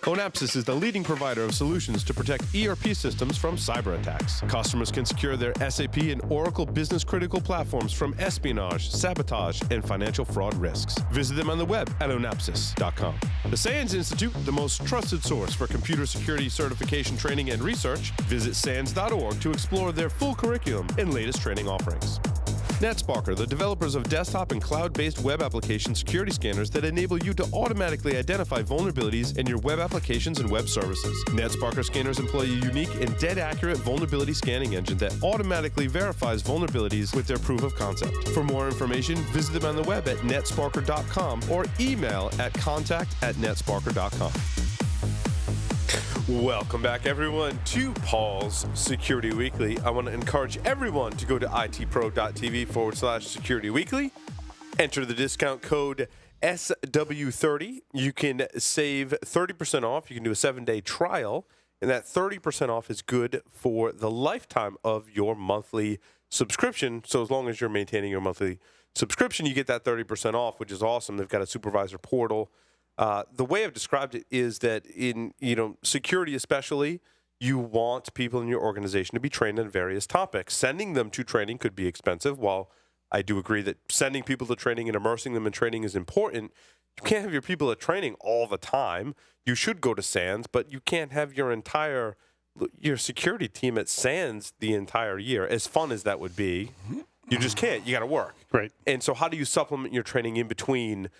Onapsis is the leading provider of solutions to protect ERP systems from cyber attacks. Customers can secure their SAP and Oracle business-critical platforms from espionage, sabotage, and financial fraud risks. Visit them on the web at onapsis.com. The SANS Institute, the most trusted source for computer security certification training and research. Visit sans.org to explore their full curriculum and latest training offerings. NetSparker, the developers of desktop and cloud-based web application security scanners that enable you to automatically identify vulnerabilities in your web applications and web services. NetSparker scanners employ a unique and dead-accurate vulnerability scanning engine that automatically verifies vulnerabilities with their proof of concept. For more information, visit them on the web at netsparker.com or email at contact@netsparker.com. Welcome back, everyone, to Paul's Security Weekly. I want to encourage everyone to go to itpro.tv/Security Weekly. Enter the discount code SW30. You can save 30% off. You can do a 7-day trial, and that 30% off is good for the lifetime of your monthly subscription. So as long as you're maintaining your monthly subscription, you get that 30% off, which is awesome. They've got a supervisor portal. The way I've described it is that in security especially, you want people in your organization to be trained on various topics. Sending them to training could be expensive. While I do agree that sending people to training and immersing them in training is important, you can't have your people at training all the time. You should go to SANS, but you can't have your security team at SANS the entire year. As fun as that would be, you just can't. You got to work. Right. And so how do you supplement your training in between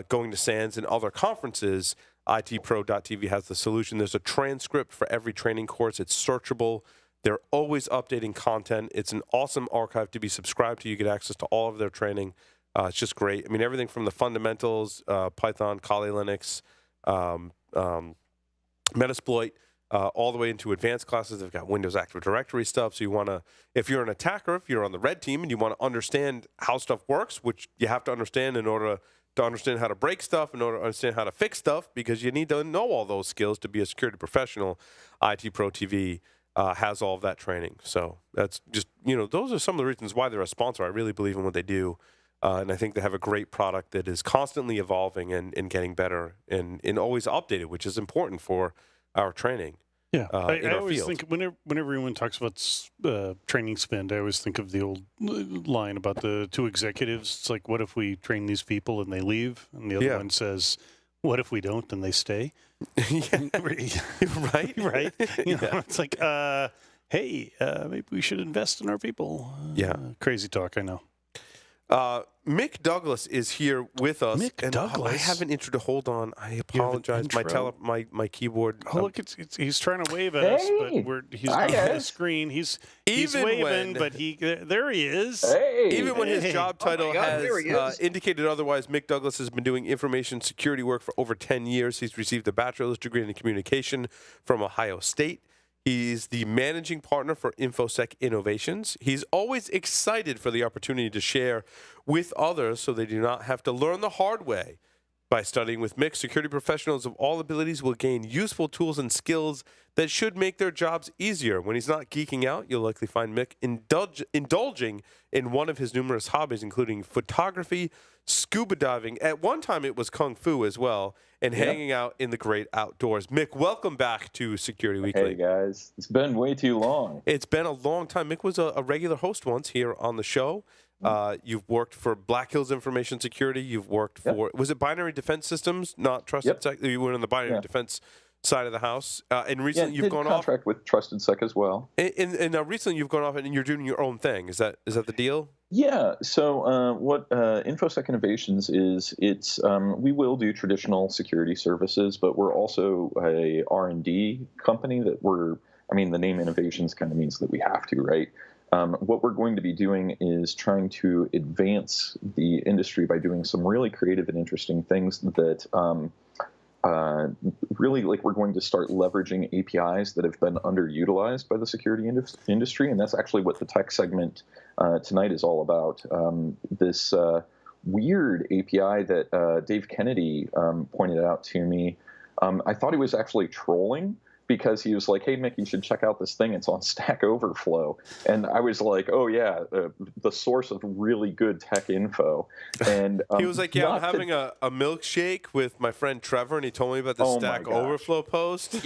going to SANS and other conferences? itpro.tv has the solution. There's a transcript for every training course. It's searchable. They're always updating content. It's an awesome archive to be subscribed to. You get access to all of their training. It's just great. I mean, everything from the fundamentals, Python, Kali Linux, Metasploit, all the way into advanced classes. They've got Windows Active Directory stuff. So you want to, if you're an attacker, if you're on the red team and you want to understand how stuff works, which you have to understand in order to understand how to break stuff, in order to understand how to fix stuff, because you need to know all those skills to be a security professional. IT Pro TV has all of that training. So that's just, those are some of the reasons why they're a sponsor. I really believe in what they do. And I think they have a great product that is constantly evolving and getting better and always updated, which is important for our training. Yeah, I always field. think whenever everyone talks about training spend, I always think of the old line about the two executives. It's like, what if we train these people and they leave? And the other one says, what if we don't and they stay? Right? Right? It's like, hey, maybe we should invest in our people. Crazy talk, I know. Mick Douglas is here with us. Mick Douglas. I haven't introed. Hold on. I apologize. My keyboard. Oh, look, he's trying to wave at us, but he's on the screen. He's waving, but there he is. Hey. Even when his job title has indicated otherwise, Mick Douglas has been doing information security work for over 10 years. He's received a bachelor's degree in communication from Ohio State. He's the managing partner for InfoSec Innovations. He's always excited for the opportunity to share with others so they do not have to learn the hard way. By studying with Mick, security professionals of all abilities will gain useful tools and skills that should make their jobs easier. When he's not geeking out, you'll likely find Mick indulging in one of his numerous hobbies, including photography, scuba diving. At one time, it was Kung Fu as well, and hanging out in the great outdoors. Mick, welcome back to Security Weekly. Hey, guys. It's been way too long. It's been a long time. Mick was a regular host once here on the show. You've worked for Black Hills Information Security. You've worked for, was it Binary Defense Systems, not Trusted Sec? You were on the Binary Defense side of the house. And recently you've gone off. Contract with Trusted Sec as well. And recently you've gone off and you're doing your own thing. Is that the deal? Yeah. So what InfoSec Innovations is, we will do traditional security services, but we're also a R&D company that the name Innovations kind of means that we have to, right? What we're going to be doing is trying to advance the industry by doing some really creative and interesting things that really, we're going to start leveraging APIs that have been underutilized by the security industry, and that's actually what the tech segment tonight is all about. This weird API that Dave Kennedy pointed out to me, I thought he was actually trolling, because he was like, "Hey, Mick, you should check out this thing. It's on Stack Overflow." And I was like, "Oh yeah, the source of really good tech info." And he was like, "Yeah, I'm having a milkshake with my friend Trevor, and he told me about the Stack Overflow post."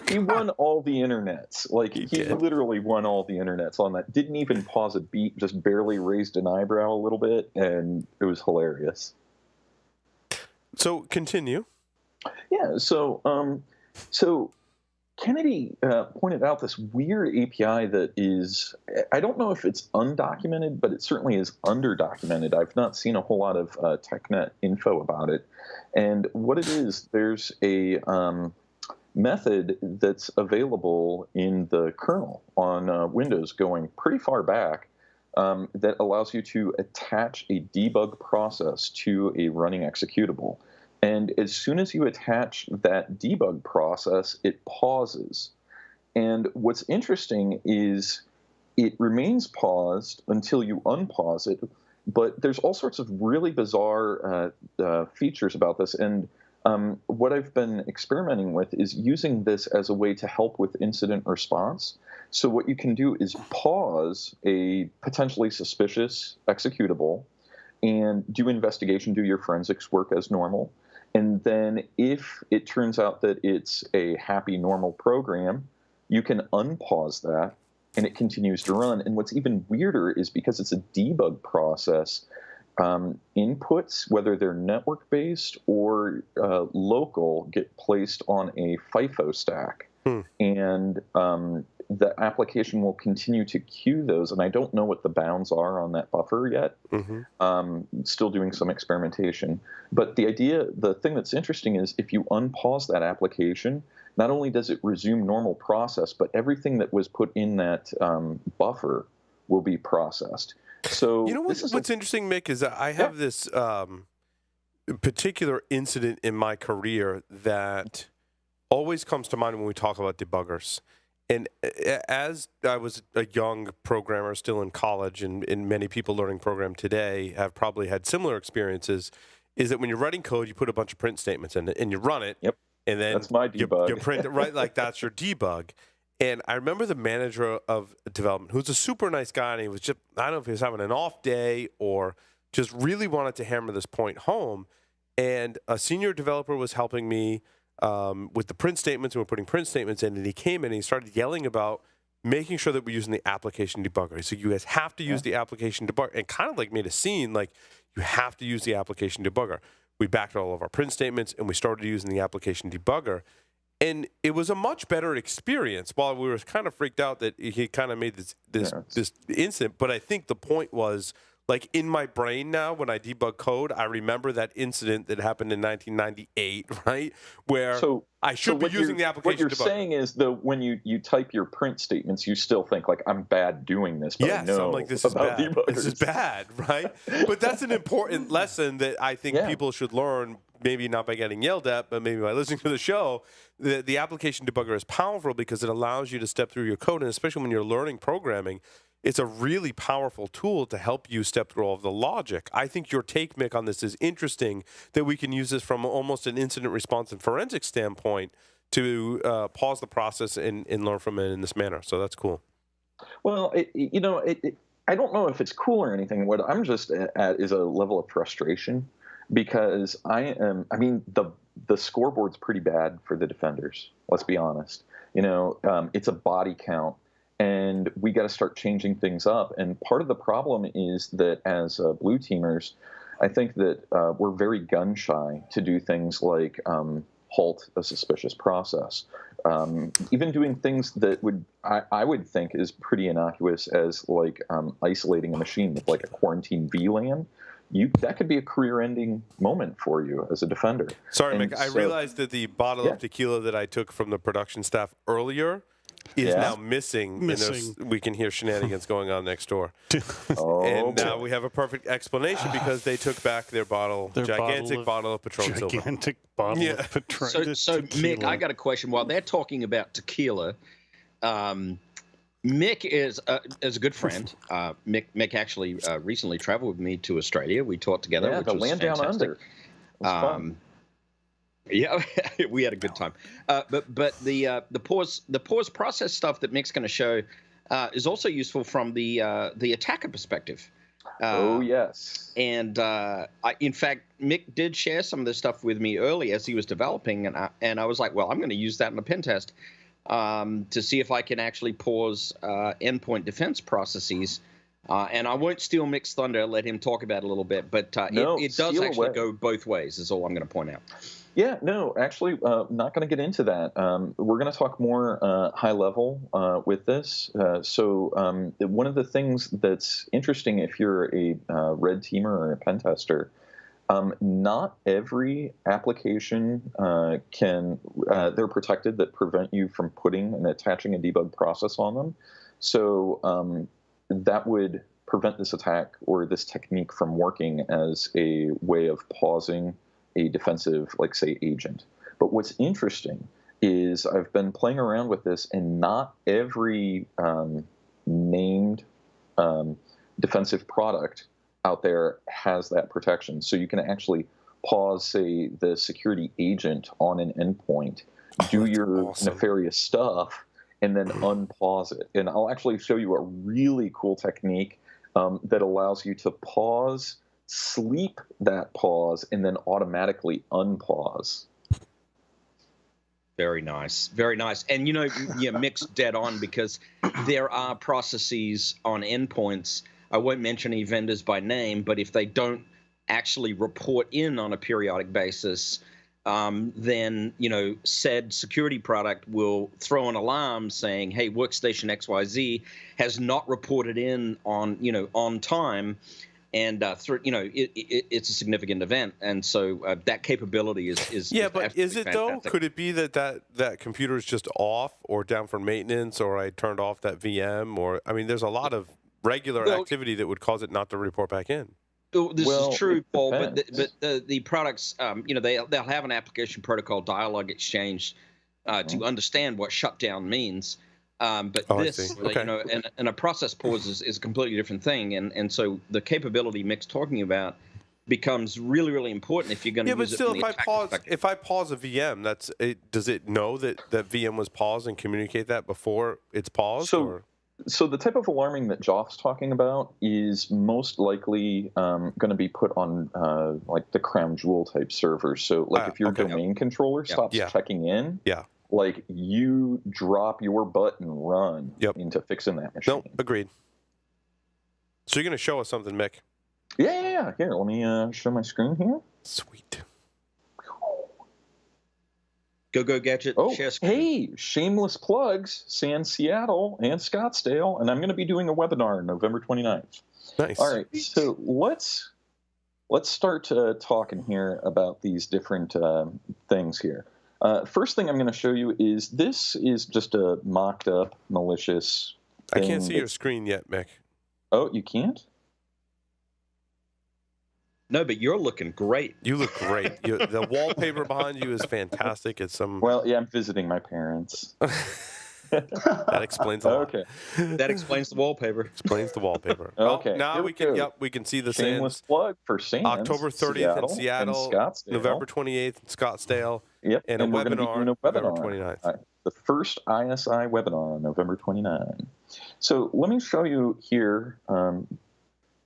He won all the internets. Like he literally won all the internets on that. Didn't even pause a beat, just barely raised an eyebrow a little bit, and it was hilarious. So continue. Yeah. So Kennedy pointed out this weird API that is, I don't know if it's undocumented, but it certainly is underdocumented. I've not seen a whole lot of TechNet info about it. And what it is, there's a method that's available in the kernel on Windows going pretty far back that allows you to attach a debug process to a running executable. And as soon as you attach that debug process, it pauses. And what's interesting is it remains paused until you unpause it, but there's all sorts of really bizarre features about this. And what I've been experimenting with is using this as a way to help with incident response. So what you can do is pause a potentially suspicious executable and do investigation, do your forensics work as normal. And then if it turns out that it's a happy, normal program, you can unpause that, and it continues to run. And what's even weirder is because it's a debug process, inputs, whether they're network-based or local, get placed on a FIFO stack. And the application will continue to queue those, and I don't know what the bounds are on that buffer yet. Still doing some experimentation. But the thing that's interesting is if you unpause that application, not only does it resume normal process, but everything that was put in that buffer will be processed. So you know what's interesting, Mick, is that I have this particular incident in my career that always comes to mind when we talk about debuggers. And as I was a young programmer still in college, and many people learning program today have probably had similar experiences, is that when you're writing code, you put a bunch of print statements in it, and you run it, and then that's my debug. You print it, right? Like that's your debug. And I remember the manager of development, who's a super nice guy, and he was just, I don't know if he was having an off day or just really wanted to hammer this point home. And a senior developer was helping me with the print statements, and we're putting print statements in, and he came in and he started yelling about making sure that we're using the application debugger. So you guys have to use the application debugger, and kind of like made a scene like you have to use the application debugger. We backed all of our print statements, and we started using the application debugger. And it was a much better experience. While we were kind of freaked out that he kind of made this incident, but I think the point was, like, in my brain now, when I debug code, I remember that incident that happened in 1998, right? Where I should be using the application debugger. What you're saying is that when you type your print statements, you still think, like, I'm bad doing this, but I know I'm like, this is bad. Debuggers. This is bad, right? But that's an important lesson that I think people should learn, maybe not by getting yelled at, but maybe by listening to the show. The application debugger is powerful because it allows you to step through your code, and especially when you're learning programming, it's a really powerful tool to help you step through all of the logic. I think your take, Mick, on this is interesting, that we can use this from almost an incident response and forensic standpoint to pause the process and learn from it in this manner. So that's cool. Well, I don't know if it's cool or anything. What I'm just at is a level of frustration because the scoreboard's pretty bad for the defenders. Let's be honest. It's a body count. And we got to start changing things up. And part of the problem is that as blue teamers, I think that we're very gun shy to do things like halt a suspicious process. Even doing things that I would think is pretty innocuous, as like isolating a machine with like a quarantine VLAN. That could be a career-ending moment for you as a defender. Sorry, Mick, I realized that the bottle of tequila that I took from the production staff earlier is now missing. And we can hear shenanigans going on next door. And now we have a perfect explanation because they took back their gigantic bottle of Patron Silver. Gigantic bottle of Patron. So Mick, I got a question. While they're talking about tequila, Mick is a good friend. Mick actually recently traveled with me to Australia. We taught together, which the was land fantastic. down under. It was fun. Yeah, we had a good time. But the pause process stuff that Mick's going to show is also useful from the attacker perspective. Oh yes. And in fact, Mick did share some of this stuff with me early as he was developing, and I was like, well, I'm going to use that in a pen test to see if I can actually pause endpoint defense processes. And I won't steal Mick's thunder, let him talk about it a little bit, but it does actually go both ways, is all I'm going to point out. Yeah, no, actually, not going to get into that. We're going to talk more high level with this. So one of the things that's interesting if you're a red teamer or a pen tester, not every application they're protected that prevent you from putting and attaching a debug process on them. So that would prevent this attack or this technique from working as a way of pausing a defensive, like, say, agent. But what's interesting is I've been playing around with this, and not every named defensive product out there has that protection. So you can actually pause, say, the security agent on an endpoint, do your nefarious stuff, and then unpause it. And I'll actually show you a really cool technique that allows you to pause, sleep that pause, and then automatically unpause. Very nice. Very nice. And, Mick's dead on, because there are processes on endpoints. I won't mention any vendors by name, but if they don't actually report in on a periodic basis, then, said security product will throw an alarm saying, hey, workstation XYZ has not reported in on time. And it's a significant event, and so that capability is but is it fantastic. though? Could it be that computer is just off or down for maintenance, or I turned off that VM, or there's a lot of regular activity that would cause it not to report back in. This is true, Paul, but the products, they'll have an application protocol dialogue exchange to understand what shutdown means. But this, and a process pause is a completely different thing, and so the capability Mick's talking about becomes really, really important if you're going to use it. Yeah, but still, if I pause a VM, does it know that VM was paused and communicate that before it's paused? So the type of alarming that Joff's talking about is most likely going to be put on like the crown jewel type servers. So like if your domain controller stops checking in. Yeah. Like, you drop your butt and run into fixing that machine. Nope, agreed. So you're going to show us something, Mick? Yeah. Here, let me show my screen here. Sweet. Go Gadget. Oh, hey, shameless plugs, SANS Seattle and Scottsdale, and I'm going to be doing a webinar on November 29th. Nice. All right, so let's start talking here about these different things here. First thing I'm going to show you is this is just a mocked up malicious thing. I can't see your screen yet, Mick. Oh, you can't? No, but you're looking great. You look great. The wallpaper behind you is fantastic. It's some. Well, yeah, I'm visiting my parents. That explains a lot. Okay. That explains the wallpaper. Explains the wallpaper. Okay. Now we can. Yep, we can see the shameless SANS. Plug for SANS. October 30th in Seattle. November 28th in Scottsdale. Yep. And a webinar November 29th. The first ISI webinar on November 29. So let me show you here.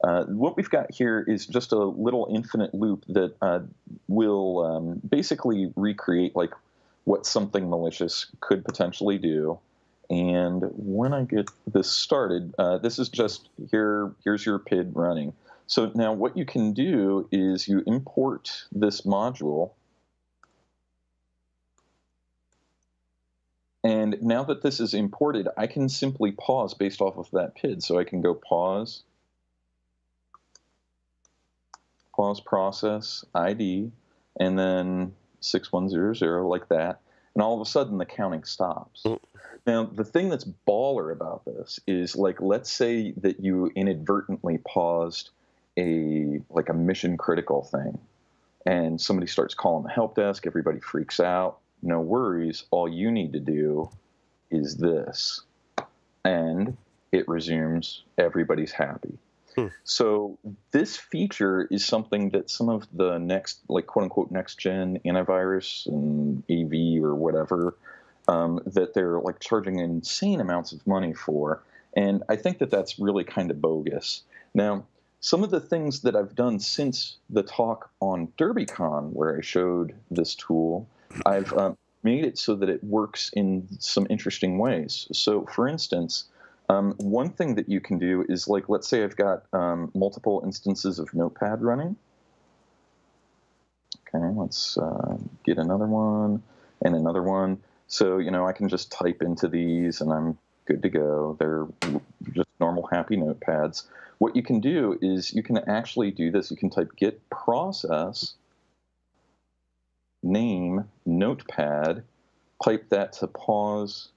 What we've got here is just a little infinite loop that will basically recreate like what something malicious could potentially do. And when I get this started, this is just here's your PID running. So now what you can do is you import this module. And now that this is imported, I can simply pause based off of that PID. So I can go pause process, ID, and then 6100 like that. And all of a sudden the counting stops. Now, the thing that's baller about this is, like, let's say that you inadvertently paused a mission critical thing, and somebody starts calling the help desk, everybody freaks out. No worries. All you need to do is this, and it resumes. Everybody's happy. So this feature is something that some of the next, like quote unquote, next gen antivirus and AV or whatever, that they're like charging insane amounts of money for. And I think that that's really kind of bogus. Now, some of the things that I've done since the talk on DerbyCon, where I showed this tool, I've made it so that it works in some interesting ways. So, for instance, one thing that you can do is, like, let's say I've got multiple instances of Notepad running. Okay, let's get another one and another one. So, I can just type into these and I'm good to go. They're just normal, happy notepads. What you can do is you can actually do this. You can type git process name notepad, pipe that to pause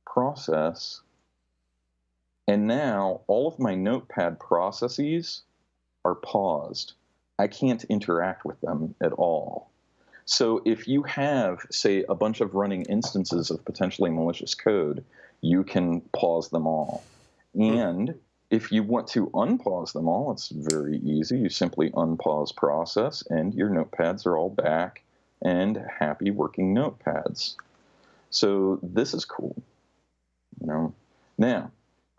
process, and now all of my notepad processes are paused. I can't interact with them at all. So if you have, say, a bunch of running instances of potentially malicious code, you can pause them all. And if you want to unpause them all, it's very easy. You simply unpause process, and your notepads are all back and happy working notepads. So this is cool. Now,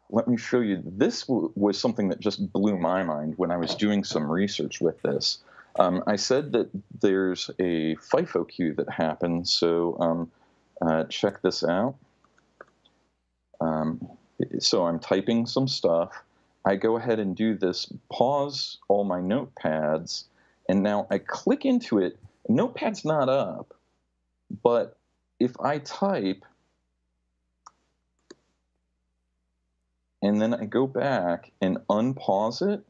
let me show you. This was something that just blew my mind when I was doing some research with this. I said that there's a FIFO queue that happens, so check this out. So I'm typing some stuff. I go ahead and do this, pause all my notepads, and now I click into it. Notepad's not up, but if I type, and then I go back and unpause it,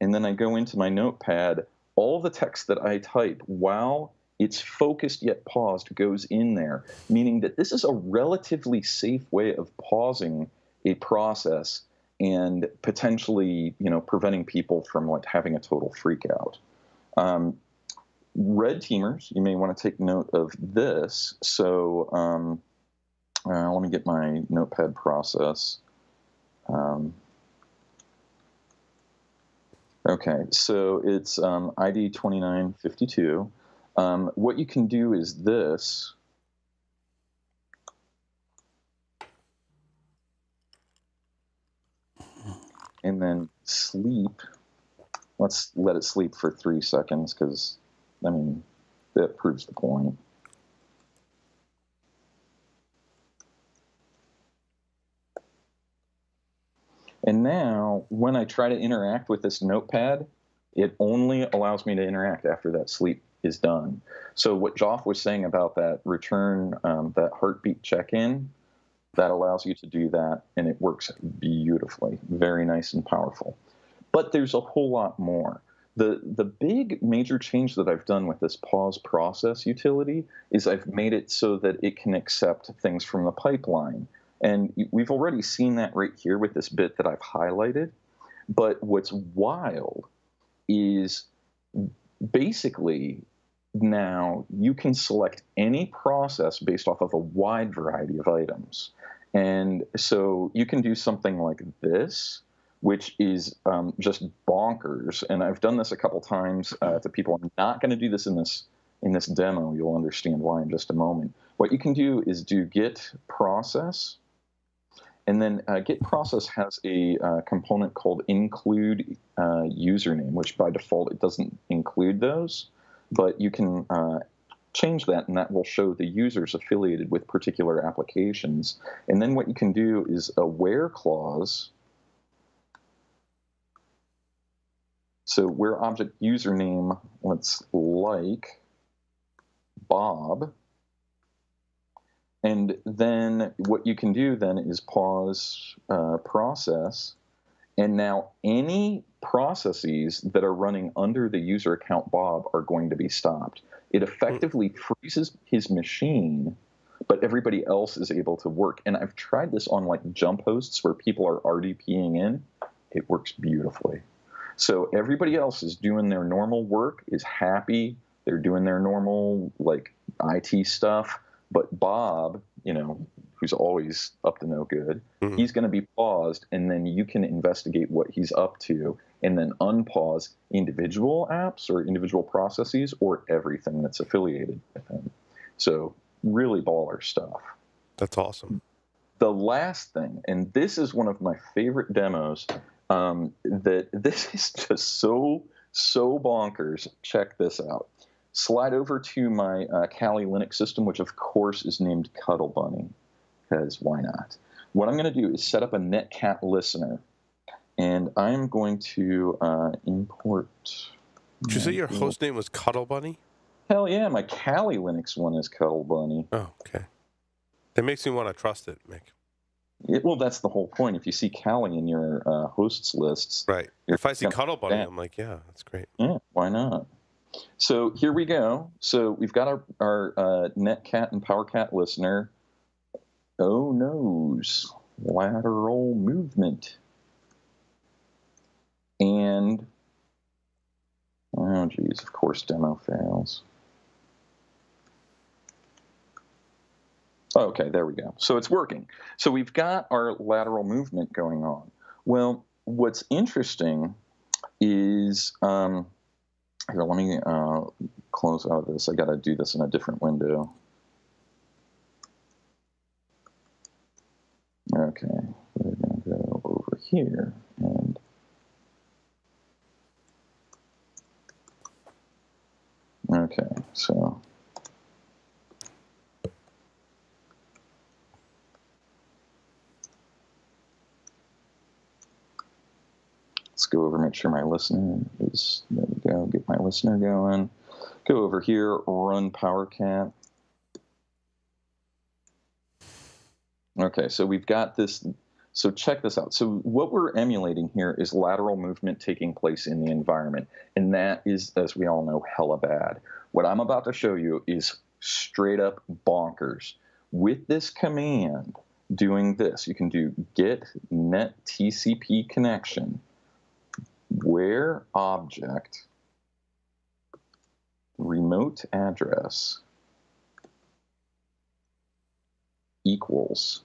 and then I go into my notepad, all the text that I type while it's focused yet paused goes in there, meaning that this is a relatively safe way of pausing a process and potentially, preventing people from like having a total freak out. Red teamers, you may want to take note of this. So let me get my notepad process. Okay, so it's ID 2952. What you can do is this. And then sleep. Let's let it sleep for 3 seconds because, that proves the point. And now, when I try to interact with this notepad, it only allows me to interact after that sleep is done. So what Joff was saying about that return, that heartbeat check-in, that allows you to do that, and it works beautifully. Very nice and powerful. But there's a whole lot more. The big major change that I've done with this pause process utility is I've made it so that it can accept things from the pipeline. And we've already seen that right here with this bit that I've highlighted. But what's wild is basically now you can select any process based off of a wide variety of items. And so you can do something like this, which is just bonkers. And I've done this a couple times to people. I'm not going to do this in this demo. You'll understand why in just a moment. What you can do is do git process. And then git process has a component called include username, which by default it doesn't include those. But you can change that, and that will show the users affiliated with particular applications. And then what you can do is a where clause. So where object username, let's like Bob. And then what you can do then is pause process. And now any processes that are running under the user account Bob are going to be stopped. It effectively freezes his machine, but everybody else is able to work. And I've tried this on like jump hosts where people are RDPing in. It works beautifully. So everybody else is doing their normal work, is happy. They're doing their normal like IT stuff. But Bob, who's always up to no good. He's going to be paused, and then you can investigate what he's up to, and then unpause individual apps or individual processes or everything that's affiliated with him. So really baller stuff. That's awesome. The last thing, and this is one of my favorite demos, that this is just so bonkers. Check this out. Slide over to my Kali Linux system, which of course is named Cuddle Bunny, because why not? What I'm going to do is set up a netcat listener, and I'm going to import. Did you say your host name was Cuddle Bunny? Hell yeah, my Kali Linux one is Cuddle Bunny. Oh, okay. That makes me want to trust it, Mick. Well, that's the whole point. If you see Kali in your hosts lists, right? If I see Cuddle Bunny, I'm like, yeah, that's great. Yeah, why not? So here we go. So we've got our netcat and PowerCat listener. Oh noes, lateral movement, and oh geez, of course demo fails. Okay, there we go. So it's working. So we've got our lateral movement going on. Well, what's interesting is, here, let me close out of this. I got to do this in a different window. Okay, we're going to go over here and okay, so let's go over, make sure my listener is, there we go, get my listener going. Go over here, run PowerCat. Okay, so we've got this. So check this out. So what we're emulating here is lateral movement taking place in the environment. And that is, as we all know, hella bad. What I'm about to show you is straight up bonkers. With this command, doing this, you can do get net TCP connection, where object, remote address equals,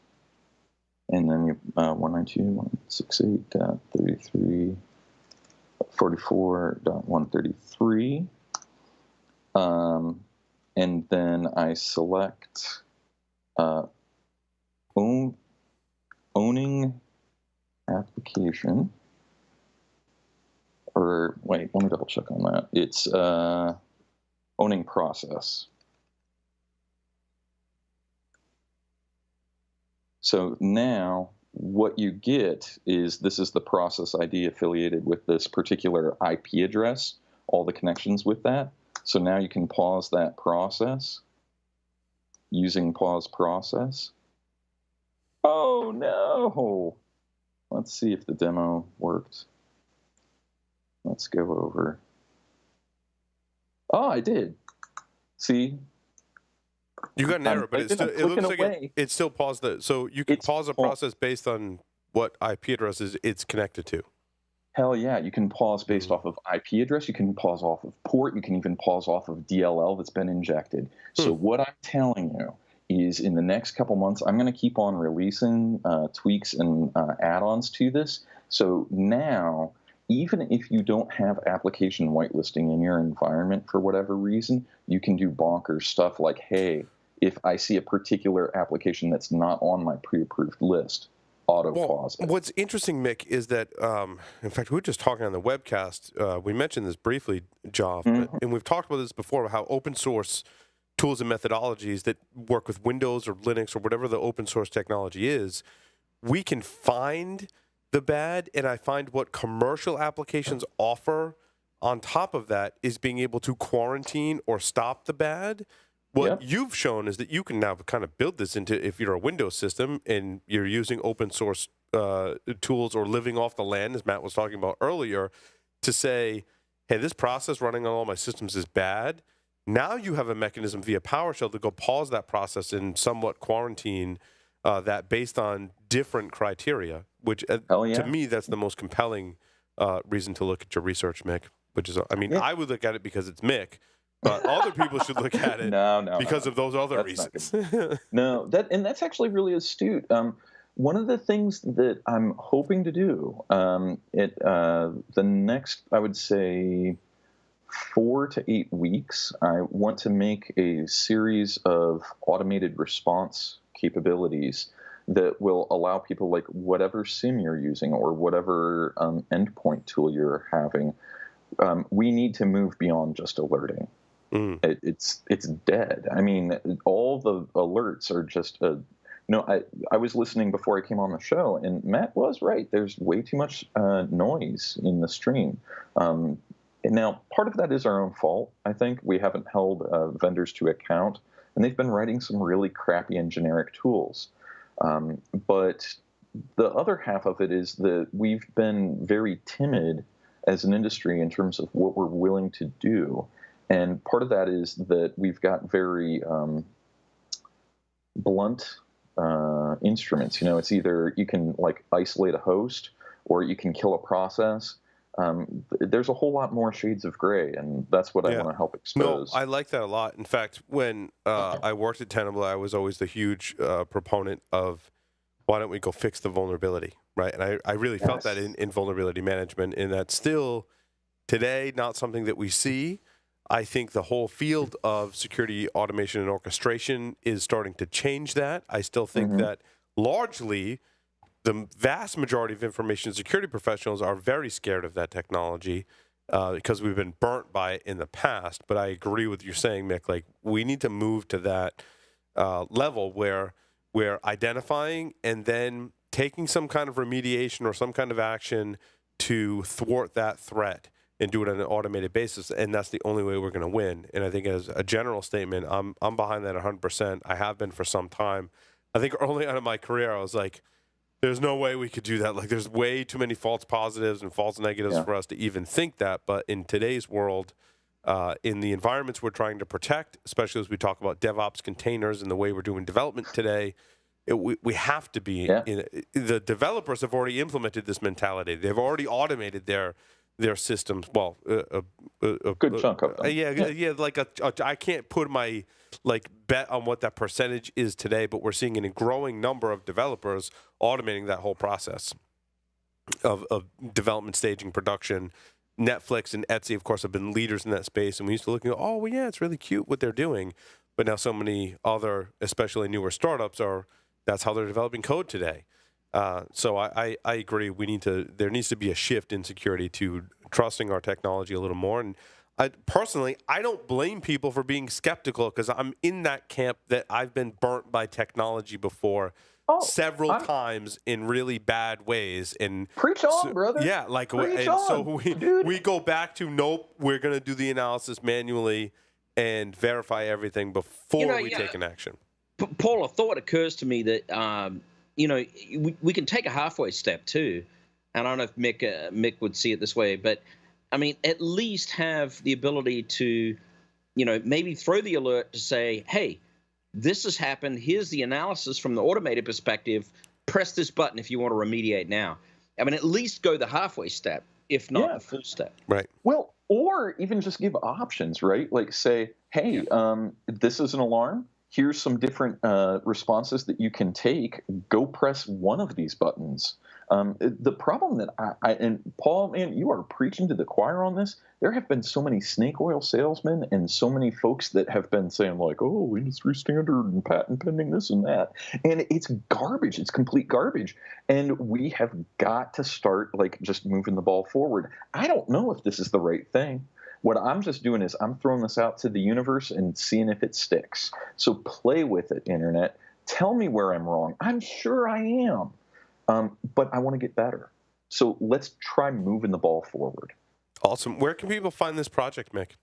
and then you 192.168.33.44.133, and then I select owning application, or wait, let me double check on that. It's owning process. So now what you get is, this is the process ID affiliated with this particular IP address, all the connections with that. So now you can pause that process using pause process. Oh no! Let's see if the demo worked. Let's go over. Oh, I did. See? You got an error, but it looks like it still paused the. So you can pause a process based on what IP addresses it's connected to. Hell yeah, you can pause based off of IP address. You can pause off of port. You can even pause off of DLL that's been injected. So what I'm telling you is, in the next couple months, I'm going to keep on releasing tweaks and add-ons to this. So now, even if you don't have application whitelisting in your environment for whatever reason, you can do bonkers stuff like, hey, if I see a particular application that's not on my pre-approved list, auto-pause it. What's interesting, Mick, is that, in fact, we were just talking on the webcast. We mentioned this briefly, Joff, and we've talked about this before, how open source tools and methodologies that work with Windows or Linux or whatever the open source technology is, we can find the bad, and I find what commercial applications offer on top of that is being able to quarantine or stop the bad. What you've shown is that you can now kind of build this into, if you're a Windows system and you're using open source tools or living off the land, as Matt was talking about earlier, to say, hey, this process running on all my systems is bad. Now you have a mechanism via PowerShell to go pause that process and somewhat quarantine that based on different criteria, which to me, that's the most compelling reason to look at your research, Mick, which is, I mean, I would look at it because it's Mick, but other people should look at it because of those other reasons. No, that's actually really astute. One of the things that I'm hoping to do the next, I would say, 4 to 8 weeks, I want to make a series of automated response capabilities that will allow people, like whatever SIM you're using or whatever endpoint tool you're having, we need to move beyond just alerting. It's dead. I mean, all the alerts are just I was listening before I came on the show, and Matt was right. There's way too much noise in the stream. And now, part of that is our own fault. I think we haven't held vendors to account, and they've been writing some really crappy and generic tools. But the other half of it is that we've been very timid as an industry in terms of what we're willing to do. And part of that is that we've got very blunt instruments. It's either you can like isolate a host or you can kill a process. There's a whole lot more shades of gray, and that's what I want to help expose. No, I like that a lot. In fact, when I worked at Tenable, I was always the huge proponent of why don't we go fix the vulnerability, right? And I really felt that in vulnerability management, and that's still today not something that we see. I think the whole field of security automation and orchestration is starting to change that. I still think that largely the vast majority of information security professionals are very scared of that technology because we've been burnt by it in the past. But I agree with you saying, Mick, like we need to move to that level where we're identifying and then taking some kind of remediation or some kind of action to thwart that threat and do it on an automated basis, and that's the only way we're going to win. And I think as a general statement, I'm behind that 100%. I have been for some time. I think early on in my career, I was like, there's no way we could do that. Like, there's way too many false positives and false negatives for us to even think that. But in today's world, in the environments we're trying to protect, especially as we talk about DevOps containers and the way we're doing development today, we have to be. The developers have already implemented this mentality. They've already automated their systems. Well, a good chunk of them. Yeah. Like I can't put my bet on what that percentage is today, but we're seeing a growing number of developers automating that whole process of development, staging, production. Netflix and Etsy, of course, have been leaders in that space, and we used to look and go, oh, well, yeah, it's really cute what they're doing. But now so many other, especially newer startups, that's how they're developing code today. So I agree. There needs to be a shift in security to trusting our technology a little more. And I don't blame people for being skeptical because I'm in that camp that I've been burnt by technology before several times in really bad ways. And preach on, brother. Yeah, so we go back to nope. We're going to do the analysis manually and verify everything before we take an action. Paul, a thought occurs to me that. We can take a halfway step too, and I don't know if Mick would see it this way, but I mean, at least have the ability to, maybe throw the alert to say, hey, this has happened. Here's the analysis from the automated perspective. Press this button if you want to remediate now. I mean, at least go the halfway step, if not the full step. Right. Well, or even just give options, right? Like say, hey, this is an alarm. Here's some different responses that you can take. Go press one of these buttons. The problem that and Paul, man, you are preaching to the choir on this. There have been so many snake oil salesmen and so many folks that have been saying like, oh, industry standard and patent pending this and that. And it's garbage. It's complete garbage. And we have got to start just moving the ball forward. I don't know if this is the right thing. What I'm just doing is I'm throwing this out to the universe and seeing if it sticks. So play with it, Internet. Tell me where I'm wrong. I'm sure I am. But I want to get better. So let's try moving the ball forward. Awesome. Where can people find this project, Mick?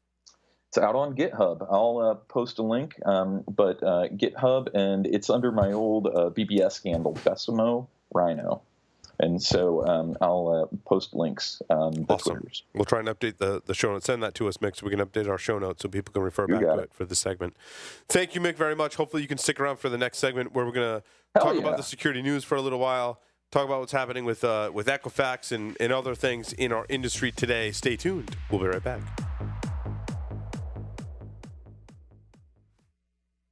It's out on GitHub. I'll post a link, but GitHub, and it's under my old BBS handle, Besimo Rhino. And so I'll post links on the Twitters. We'll try and update the show notes. Send that to us, Mick, so we can update our show notes so people can refer back to it for this segment. Thank you, Mick, very much. Hopefully you can stick around for the next segment where we're going to talk about the security news for a little while, talk about what's happening with Equifax and other things in our industry today. Stay tuned. We'll be right back.